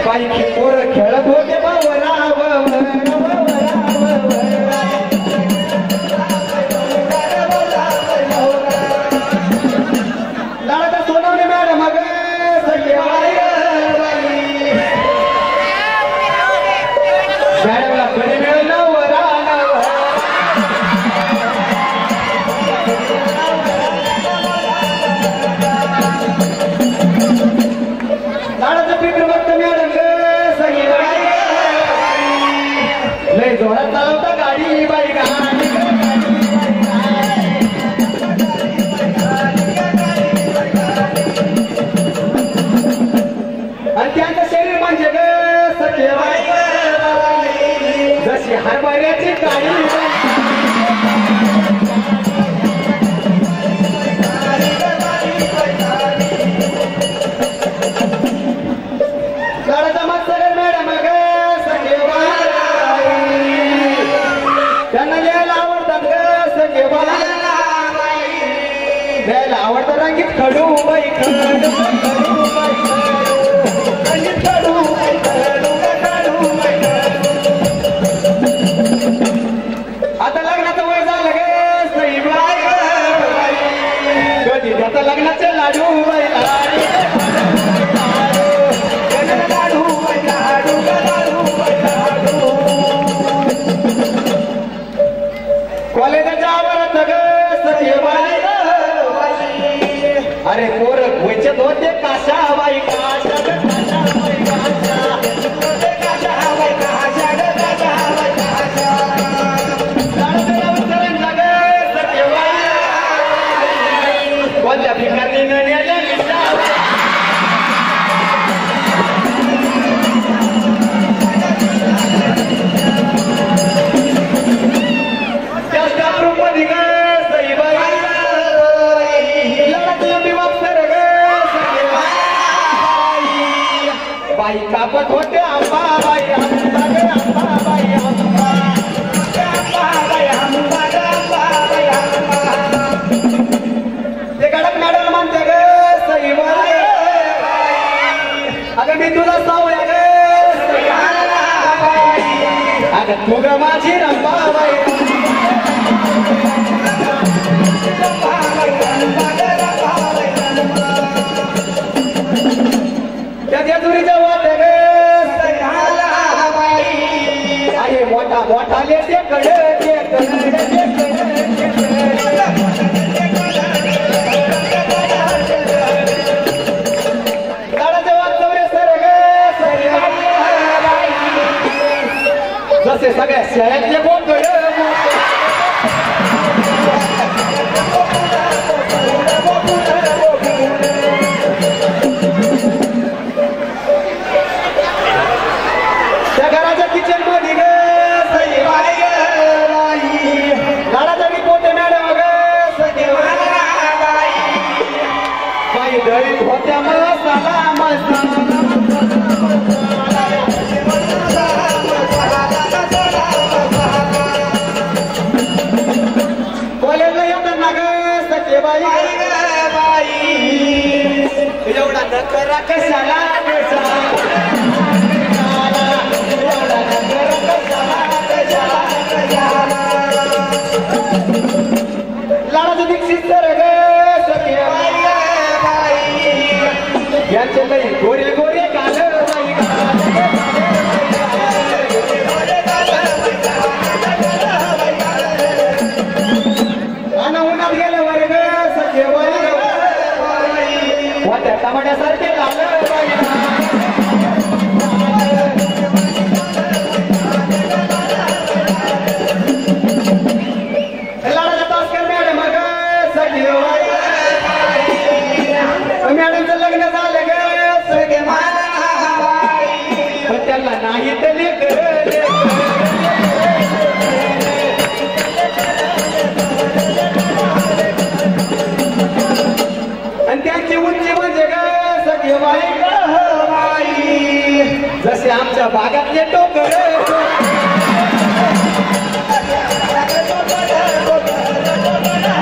बाई पोर खेळत होते लाडा सोनवणे मॅडम मग मॅडमला कधी मिळेल लाडाचं पीठ बघत मॅडम लय जोरात चालवता गाडी बाई गाडी आणि त्यांचं शरीर म्हणजे ग सखे जशी हरभऱ्याची गाडी लाडाचा मास्तर मॅडम ग सखे त्यांना लिहायला आवडतात ग सखे लिहायला आवडतं रंगीत खडू बाई खडू आता लग्नाचं वय झालं गे सई कधी आता लग्नाचे लाडू बाई कॉलेजाच्या आवारात ग सई अरे पोर व्हायचे होते काशा बाई काशा कोणत्या ठिकाणी बाई कापत होते आंबा बाई आंबा गे आंबा बाई आंबा बाई आंबा बाई आंबा ते कडक मॅडम म्हणते ग सई अगं मी तुला सावळ्या ग अगं तू ग माझी रंबा बाई त्या दुरीच्या वाट्या अरे मोठा मोठा लेते कडे लाडाचे वाचवरे सर जसे सगळ्या शाळेतले बोकडे किचन मध्ये ग सई लाडाचा रिपोर्ट मॅडम ग सई बाई दळीत होत्या मसाला कॉलेजला येतात ना ग सखे बाई एवढा नकरा कशाला लाडाचं दीक्षित सर ग सखे यांचे लई गोरे गोरे गाल आणि उन्हात गेलं वर ग सखे वाट्या टमाट्यासारखे लाल मॅडमचं लग्न झालं ग सगळे पण त्याला नाही तर आणि त्यांची उंची म्हणजे ग सगळे बाई जसे आमच्या भागातले टोकर